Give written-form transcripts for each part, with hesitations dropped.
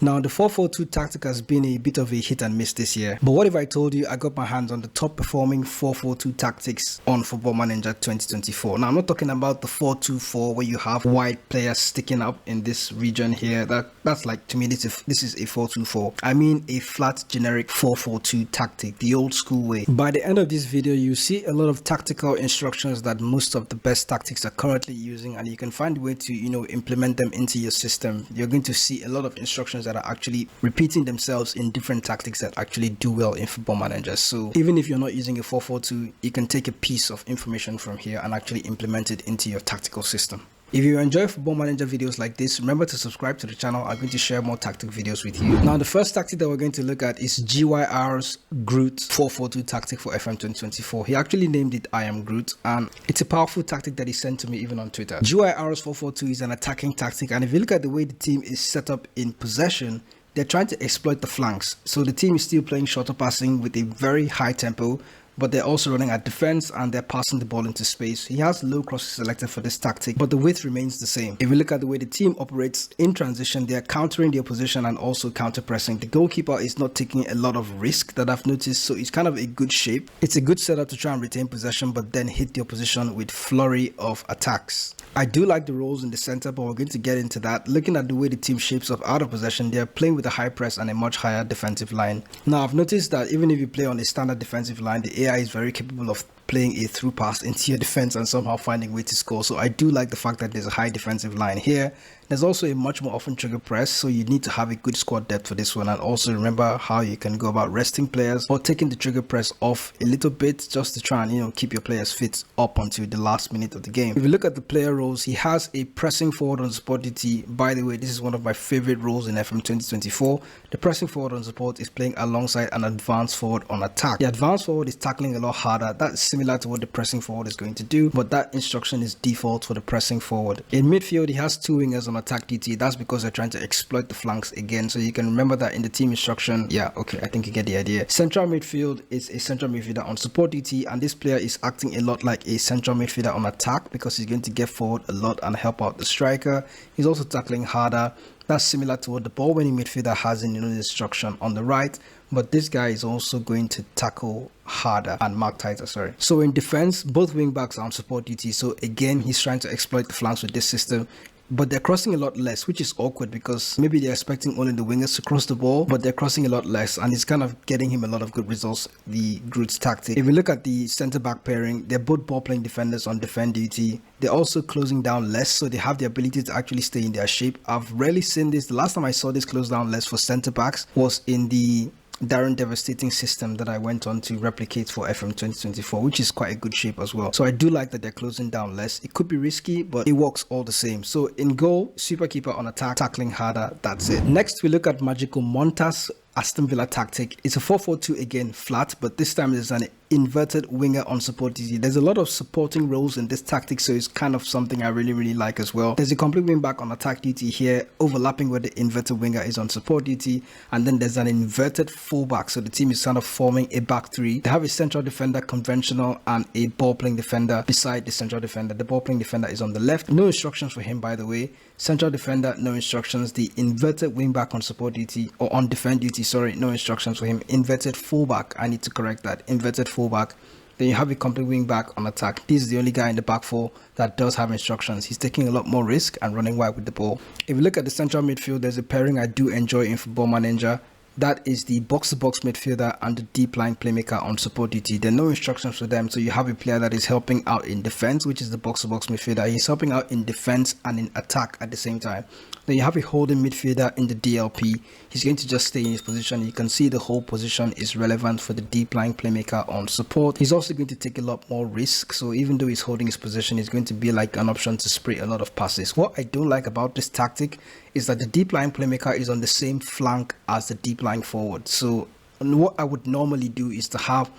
Now, the 4-4-2 tactic has been a bit of a hit and miss this year. But what if I told you I got my hands on the top performing 4-4-2 tactics on Football Manager 2024? Now, I'm not talking about the 4-2-4 where you have wide players sticking up in this region here. That's like, to me, this is a 4-2-4. I mean a flat generic 4-4-2 tactic, the old school way. By the end of this video, you see a lot of tactical instructions that most of the best tactics are currently using, and you can find a way to, implement them into your system. You're going to see a lot of instructions that are actually repeating themselves in different tactics that actually do well in Football Manager. So even if you're not using a 4-4-2, you can take a piece of information from here and actually implement it into your tactical system. If you enjoy Football Manager videos like this, remember to subscribe to the channel. I'm going to share more tactic videos with you. Now, the first tactic that we're going to look at is GYR's Groot 4-4-2 tactic for FM 2024. He actually named it I Am Groot, and it's a powerful tactic that he sent to me even on Twitter. GYR's 4-4-2 is an attacking tactic, and if you look at the way the team is set up in possession, they're trying to exploit the flanks. So the team is still playing shorter passing with a very high tempo, but they're also running at defense and they're passing the ball into space. He has low crosses selected for this tactic, but the width remains the same. If we look at the way the team operates in transition, they're countering the opposition and also counter pressing. The goalkeeper is not taking a lot of risk that I've noticed, so it's kind of a good shape. It's a good setup to try and retain possession, but then hit the opposition with flurry of attacks. I do like the roles in the center, but we're going to get into that. Looking at the way the team shapes up out of possession, they're playing with a high press and a much higher defensive line. Now, I've noticed that even if you play on a standard defensive line, the AI is very capable of playing a through pass into your defense and somehow finding a way to score. So I do like the fact that there's a high defensive line here. There's also a much more often trigger press, so you need to have a good squad depth for this one, and also remember how you can go about resting players or taking the trigger press off a little bit just to try and keep your players fit up until the last minute of the game. If you look at the player roles, he has a pressing forward on support DT. By the way, this is one of my favorite roles in FM 2024. The pressing forward on support is playing alongside an advanced forward on attack. The advanced forward is tackling a lot harder. That's similar to what the pressing forward is going to do, but that instruction is default for the pressing forward. In midfield, he has two wingers on attack DT. That's because they're trying to exploit the flanks again, so you can remember that in the team instruction. Yeah, okay, I think you get the idea. Central midfield is a central midfielder on support DT, and this player is acting a lot like a central midfielder on attack because he's going to get forward a lot and help out the striker. He's also tackling harder. That's similar to what the ball winning midfielder has in the instruction on the right, but this guy is also going to tackle harder and mark tighter, sorry. So in defense, both wing backs are on support DT, so again, he's trying to exploit the flanks with this system. But they're crossing a lot less, which is awkward because maybe they're expecting only the wingers to cross the ball, but they're crossing a lot less, and it's kind of getting him a lot of good results, the Groot's tactic. If we look at the centre-back pairing, they're both ball-playing defenders on defend duty. They're also closing down less, so they have the ability to actually stay in their shape. I've rarely seen this. The last time I saw this close down less for centre-backs was in the Darren Devastating system that I went on to replicate for FM 2024, which is quite a good shape as well. So I do like that they're closing down less. It could be risky, but it works all the same. So in goal, super keeper on attack, tackling harder, that's it. Next, we look at Magikal Montas Aston Villa tactic. It's a 4-4-2 again, flat, but this time there's an inverted winger on support DT. There's a lot of supporting roles in this tactic, so it's kind of something I really like as well. There's a complete wing back on attack DT here, overlapping where the inverted winger is on support DT, and then there's an inverted fullback, so the team is kind of forming a back three. They have a central defender conventional and a ball playing defender beside the central defender. The ball playing defender is on the left. No instructions for him, by the way. Central defender, no instructions. The inverted wing back on support DT, or on defend duty, sorry, no instructions for him. Inverted fullback, I need to correct that. Inverted fullback. Then you have a complete wing back on attack. This is the only guy in the back four that does have instructions. He's taking a lot more risk and running wide with the ball. If you look at the central midfield, there's a pairing I do enjoy in Football Manager. That is the box-to-box midfielder and the deep line playmaker on support DT. There are no instructions for them, so you have a player that is helping out in defense, which is the box-to-box midfielder. He's helping out in defense and in attack at the same time. Then you have a holding midfielder in the DLP. He's going to just stay in his position. You can see the whole position is relevant for the deep line playmaker on support. He's also going to take a lot more risk, so even though he's holding his position, he's going to be like an option to spray a lot of passes. What I don't like about this tactic is that the deep line playmaker is on the same flank as the deep line forward. So what I would normally do is to have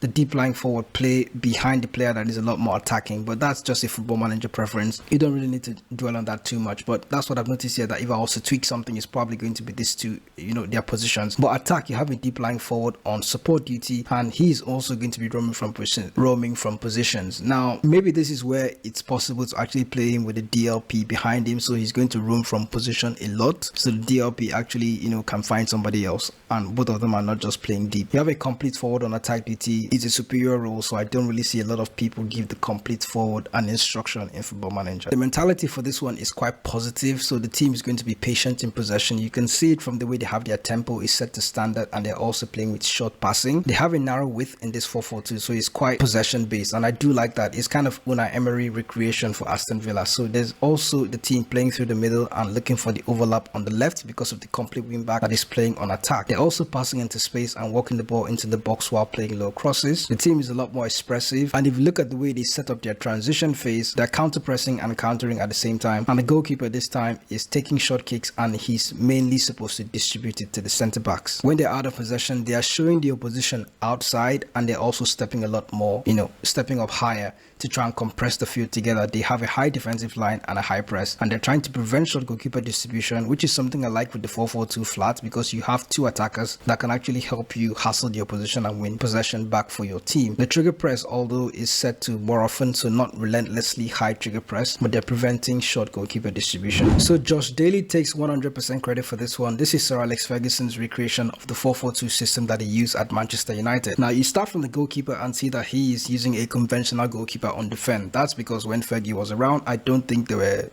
the the deep lying forward play behind the player that is a lot more attacking, but that's just a football manager preference. You don't really need to dwell on that too much, but that's what I've noticed here, that if I was to tweak something, it's probably going to be these two, their positions. But attack, you have a deep lying forward on support duty, and he's also going to be roaming from positions. Now, maybe this is where it's possible to actually play him with a DLP behind him, so he's going to roam from position a lot, so the DLP actually, can find somebody else, and both of them are not just playing deep. You have a complete forward on attack duty. It's a superior role, so I don't really see a lot of people give the complete forward an instruction in Football Manager. The mentality for this one is quite positive, so the team is going to be patient in possession. You can see it from the way they have their tempo is set to standard, and they're also playing with short passing. They have a narrow width in this 4-4-2, so it's quite possession based, and I do like that. It's kind of Unai Emery recreation for Aston Villa. So there's also the team playing through the middle and looking for the overlap on the left because of the complete wing back that is playing on attack. They're also passing into space and walking the ball into the box while playing low crosses. The team is a lot more expressive, and if you look at the way they set up their transition phase, they're counter pressing and countering at the same time, and the goalkeeper this time is taking short kicks, and he's mainly supposed to distribute it to the center backs. When they're out of possession, they are showing the opposition outside, and they're also stepping a lot more, stepping up higher to try and compress the field together. They have a high defensive line and a high press, and they're trying to prevent short goalkeeper distribution, which is something I like with the 4-4-2 flat, because you have two attackers that can actually help you hassle the opposition and win possession back for your team. The trigger press, although, is set to more often, so not relentlessly high trigger press, but they're preventing short goalkeeper distribution. So Josh Daly takes 100% credit for this one. This is Sir Alex Ferguson's recreation of the 4-4-2 system that he used at Manchester United. Now, you start from the goalkeeper and see that he is using a conventional goalkeeper on defend. That's because when Fergie was around, I don't think there were,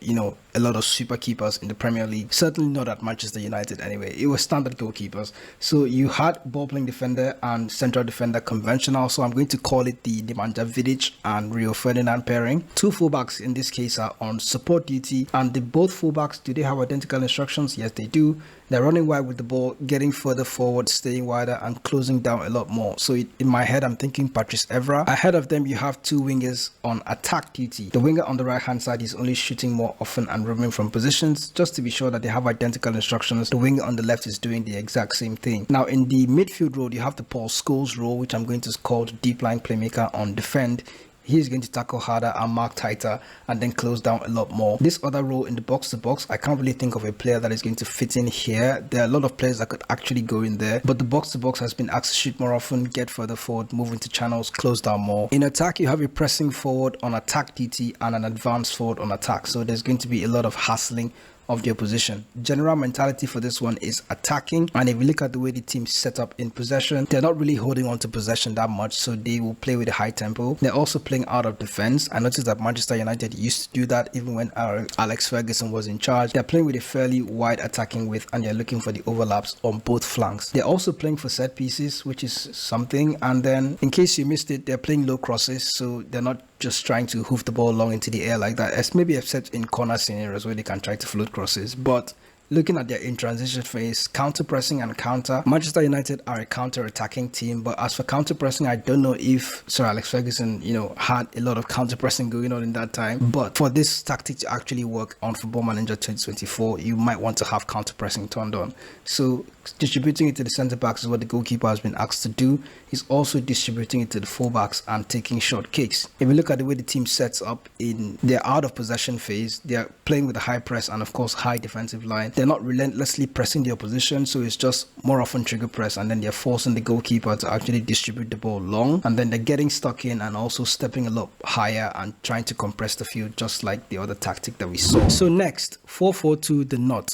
a lot of super keepers in the Premier League. Certainly not at Manchester United anyway. It was standard goalkeepers. So you had ball playing defender and central defender conventional. So I'm going to call it the Nemanja Vidic and Rio Ferdinand pairing. Two fullbacks in this case are on support duty, and both fullbacks, do they have identical instructions? Yes, they do. They're running wide with the ball, getting further forward, staying wider, and closing down a lot more. So in my head, I'm thinking Patrice Evra. Ahead of them, you have two wingers on attack duty. The winger on the right hand side is only shooting more often and roaming from positions, just to be sure that they have identical instructions. The winger on the left is doing the exact same thing. Now in the midfield role, you have the Paul Scholes role, which I'm going to call the deep line playmaker on defend. He's going to tackle harder and mark tighter and then close down a lot more. This other role in the box to box, I can't really think of a player that is going to fit in here. There are a lot of players that could actually go in there, but the box to box has been asked to shoot more often, get further forward, move into channels, close down more. In attack, you have a pressing forward on attack DT and an advanced forward on attack. So there's going to be a lot of hassling of the opposition. General mentality for this one is attacking, and if you look at the way the team set up in possession, they're not really holding on to possession that much, so they will play with a high tempo. They're also playing out of defense. I noticed that Manchester United used to do that even when Alex Ferguson was in charge. They're playing with a fairly wide attacking width, and they're looking for the overlaps on both flanks. They're also playing for set pieces, which is something, and then in case you missed it, they're playing low crosses, so they're not just trying to hoof the ball long into the air like that, as maybe except in corner scenarios where they can try to float crosses. But looking at their in transition phase, counter pressing and counter, Manchester United are a counter attacking team, but as for counter pressing, I don't know if Sir Alex Ferguson had a lot of counter pressing going on in that time. But for this tactic to actually work on Football Manager 2024, you might want to have counter pressing turned on. So distributing it to the centre backs is what the goalkeeper has been asked to do. He's also distributing it to the fullbacks and taking short kicks. If you look at the way the team sets up in their out of possession phase, they're playing with a high press and of course high defensive line. They're not relentlessly pressing the opposition, so it's just more often trigger press, and then they're forcing the goalkeeper to actually distribute the ball long, and then they're getting stuck in and also stepping a lot higher and trying to compress the field, just like the other tactic that we saw. So next, 4-4-2 the knot.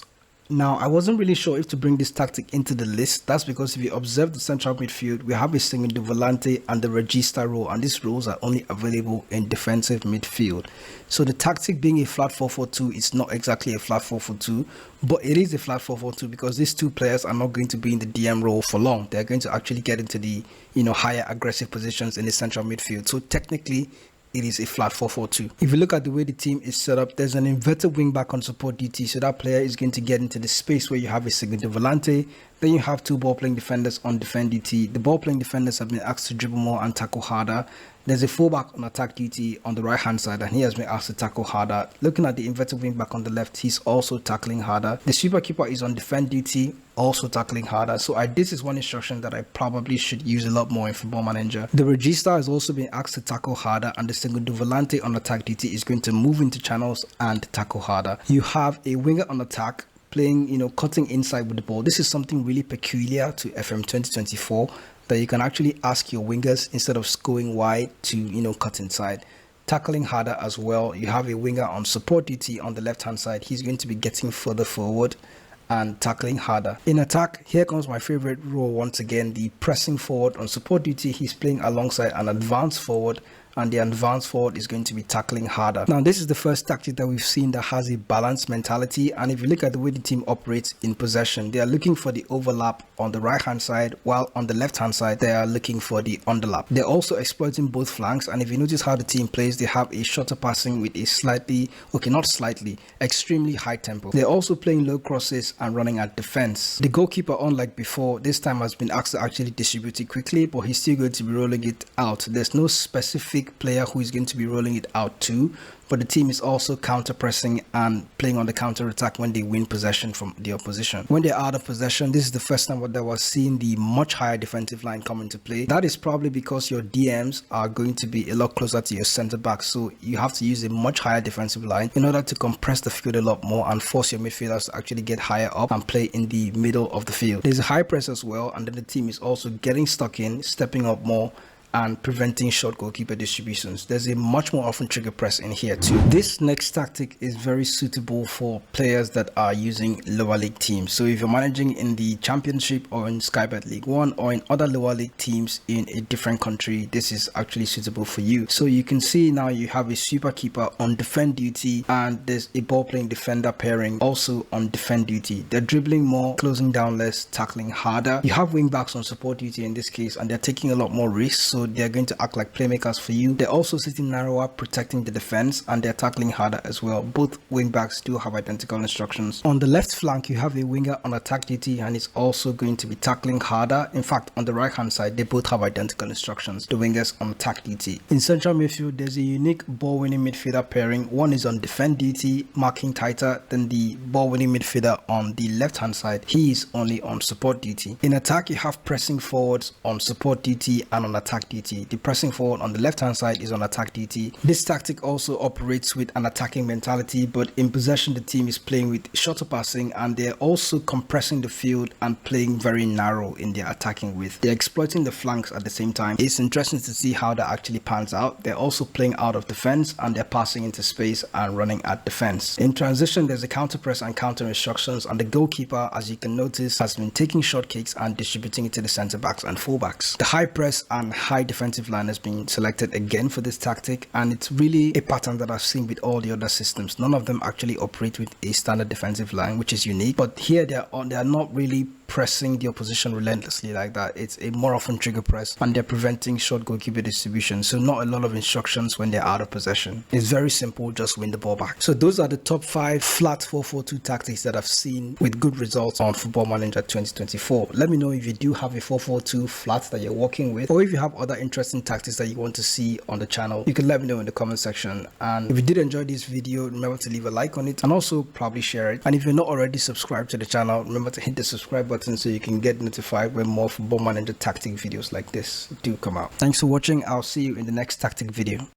Now, I wasn't really sure if to bring this tactic into the list. That's because if you observe the central midfield, we have a segundo volante and the regista role, and these roles are only available in defensive midfield. So the tactic being a flat 4-4-2 is not exactly a flat 4-4-2, but it is a flat 4-4-2 because these two players are not going to be in the DM role for long. They're going to actually get into the higher aggressive positions in the central midfield. So technically, it is a flat 4-4-2. If you look at the way the team is set up, there's an inverted wing back on support DT, so that player is going to get into the space where you have a segundo volante. Then you have two ball playing defenders on defend DT. The ball playing defenders have been asked to dribble more and tackle harder. There's a fullback on attack duty on the right hand side, and he has been asked to tackle harder. Looking at the inverted wing back on the left, he's also tackling harder. The sweeper keeper is on defend duty, also tackling harder. So this is one instruction that I probably should use a lot more in Football Manager. The regista has also been asked to tackle harder, and the segundo volante on attack duty is going to move into channels and tackle harder. You have a winger on attack playing, cutting inside with the ball. This is something really peculiar to FM 2024, that you can actually ask your wingers, instead of going wide, to cut inside. Tackling harder as well. You have a winger on support duty on the left hand side. He's going to be getting further forward and tackling harder. In attack, here comes my favorite role once again, the pressing forward. On support duty, he's playing alongside an advanced forward, and the advanced forward is going to be tackling harder. Now, this is the first tactic that we've seen that has a balanced mentality, and if you look at the way the team operates in possession, they are looking for the overlap on the right hand side, while on the left hand side they are looking for the underlap. They're also exploiting both flanks, and if you notice how the team plays, they have a shorter passing with a extremely high tempo. They're also playing low crosses and running at defense. The goalkeeper, unlike before, this time has been asked to actually distribute it quickly, but he's still going to be rolling it out. There's no specific player who is going to be rolling it out to, but the team is also counter pressing and playing on the counter attack when they win possession from the opposition. When they're out of possession, this is the first time that was seeing the much higher defensive line come into play. That is probably because your DMs are going to be a lot closer to your center back, so you have to use a much higher defensive line in order to compress the field a lot more and force your midfielders to actually get higher up and play in the middle of the field. There's a high press as well, and then the team is also getting stuck in, stepping up more, and preventing short goalkeeper distributions. There's a much more often trigger press in here too. This next tactic is very suitable for players that are using lower league teams. So if you're managing in the Championship or in Sky Bet League 1 or in other lower league teams in a different country, this is actually suitable for you. So you can see now you have a sweeper keeper on defend duty, and there's a ball playing defender pairing also on defend duty. They're dribbling more, closing down less, tackling harder. You have wing backs on support duty in this case, and they're taking a lot more risks, so they're going to act like playmakers for you. They're also sitting narrower, protecting the defense, and they're tackling harder as well. Both wing backs do have identical instructions. On the left flank, you have a winger on attack duty, and he's also going to be tackling harder. In fact, on the right hand side, they both have identical instructions, the wingers on attack duty. In central midfield, there's a unique ball winning midfielder pairing. One is on defend duty, marking tighter than the ball winning midfielder on the left hand side. He is only on support duty. In attack, you have pressing forwards on support duty and on attack duty. The pressing forward on the left hand side is on attack duty. This tactic also operates with an attacking mentality, but in possession the team is playing with shorter passing, and they're also compressing the field and playing very narrow in their attacking width. They're exploiting the flanks at the same time. It's interesting to see how that actually pans out. They're also playing out of defense, and they're passing into space and running at defense. In transition, there's a counter press and counter instructions, and the goalkeeper, as you can notice, has been taking short kicks and distributing it to the center backs and fullbacks. The high press and high defensive line has been selected again for this tactic, and it's really a pattern that I've seen with all the other systems. None of them actually operate with a standard defensive line, which is unique, but here they are not really pressing the opposition relentlessly like that. It's a more often trigger press, and they're preventing short goalkeeper distribution, so not a lot of instructions when they're out of possession. It's very simple, just win the ball back. So those are the top 5 flat 4-4-2 tactics that I've seen with good results on Football Manager 2024. Let me know if you do have a 4-4-2 flat that you're working with, or if you have other interesting tactics that you want to see on the channel. You can let me know in the comment section, and if you did enjoy this video, remember to leave a like on it and also probably share it. And if you're not already subscribed to the channel, remember to hit the subscribe button so you can get notified when more Football Manager tactic videos like this do come out. Thanks for watching. I'll see you in the next tactic video.